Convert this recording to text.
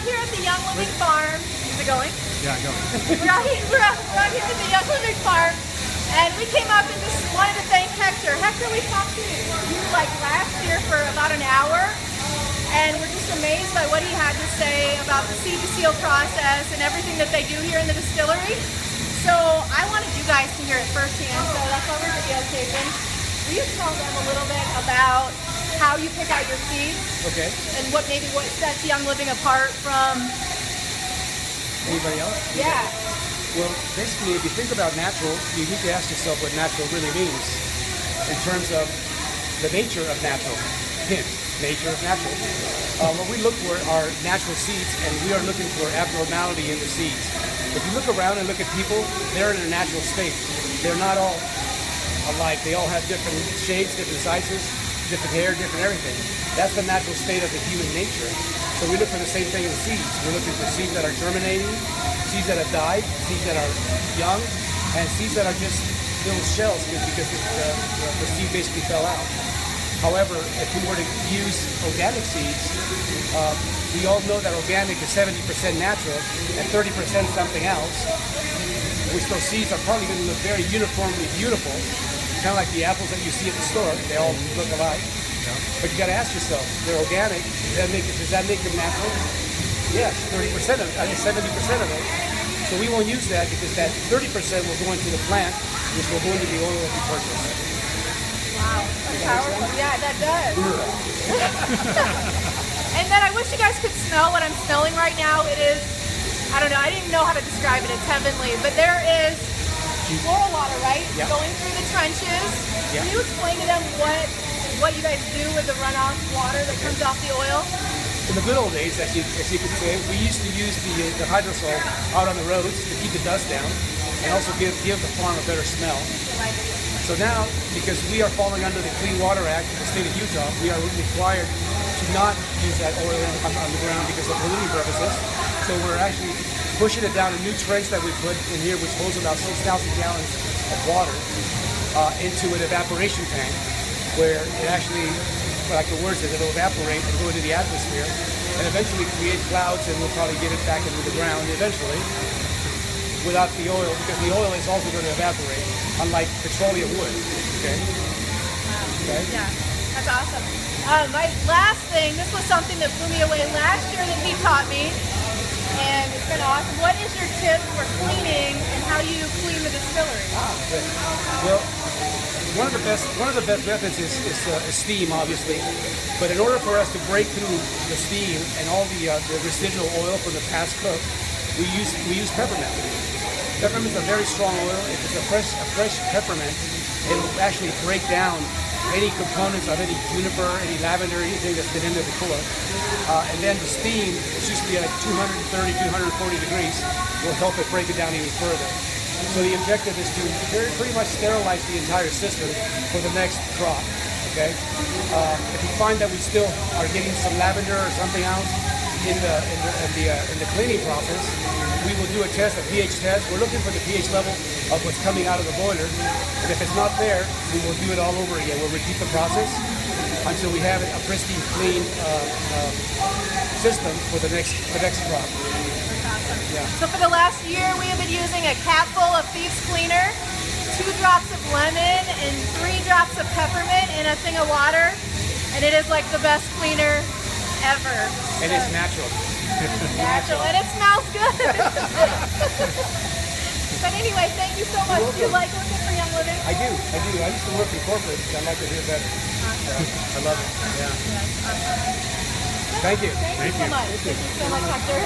here at the Young Living Farm. Is it going? Yeah, go. We're out here at the Young Living Farm, and we came up and just wanted to thank Hector. Hector, we talked to you like last year for about an hour, and we're just amazed by what he had to say about the seed to seal process and everything that they do here in the distillery. So I wanted you guys to hear it firsthand, so that's why we're videotaping. Will you tell them a little bit about how you pick out your seeds? Okay. And what sets Young Living apart from Anybody else? Yeah. Well, basically, if you think about natural, you need to ask yourself what natural really means in terms of the nature of natural. Hint, nature of natural. What we look for are natural seeds, and we are looking for abnormality in the seeds. If you look around and look at people, they're in a natural state. They're not all alike. They all have different shapes, different sizes, different hair, different everything. That's the natural state of the human nature. So we look for the same thing in seeds. We're looking for seeds that are germinating, seeds that have died, seeds that are young, and seeds that are just little shells because the seed basically fell out. However, if we were to use organic seeds, we all know that organic is 70% natural and 30% something else, which those seeds are probably going to look very uniformly beautiful, kind of like the apples that you see at the store. They all look alike. Yeah. But you got to ask yourself, they're organic. Does that make them natural? Yes, 30% of it, 70% of it. So we won't use that because that 30% will go into the plant, which will go into the oil that we purchase. Wow, that's powerful. Yeah, that does. And then I wish you guys could smell what I'm smelling right now. It is, I don't know, I didn't even know how to describe it. It's heavenly. But there is floral water, right? Yep. Going through the trenches. Yep. Can you explain to them what you guys do with the runoff water that comes off the oil? In the good old days, as you could say, we used to use the hydrosol out on the roads to keep the dust down and also give the farm a better smell. So now, because we are falling under the Clean Water Act in the state of Utah, we are required to not use that oil on the ground because of polluting purposes. So we're actually pushing it down a new trench that we put in here, which holds about 6,000 gallons of water into an evaporation tank, where it actually, like the word says, it'll evaporate and go into the atmosphere and eventually create clouds, and we'll probably get it back into the ground eventually without the oil, because the oil is also going to evaporate, unlike petroleum would. Okay? Okay? Yeah, that's awesome. My last thing, this was something that blew me away last year that he taught me, and it's been awesome. What is your tip for cleaning, and how do you clean the distillery? Good. Well, one of the best methods is steam, obviously. But in order for us to break through the steam and all the residual oil from the past cook, we use peppermint. Peppermint is a very strong oil. If it's a fresh peppermint, it will actually break down any components of any juniper, any lavender, anything that's been in there before. And then the steam, it's usually at 230, 240 degrees, will help it break it down even further. So the objective is to pretty much sterilize the entire system for the next crop. Okay. If we find that we still are getting some lavender or something else in the cleaning process, we will do a test, a pH test. We're looking for the pH level of what's coming out of the boiler, and if it's not there, we will do it all over again. We'll repeat the process until we have a pristine, clean system for the next crop. Awesome. Yeah. So for the last year, we have been using a capful of Thieves Cleaner, 2 drops of lemon, and 3 drops of peppermint in a thing of water, and it is like the best cleaner ever. And it's natural. Natural, and it smells good. But anyway, thank you so much. Do you like working for Young Living? I do. I used to work in corporate, so I like to do it better. Awesome. I love it. Yeah. Yes, awesome. Thank you. Thank you so much. Thank you so much, Hector.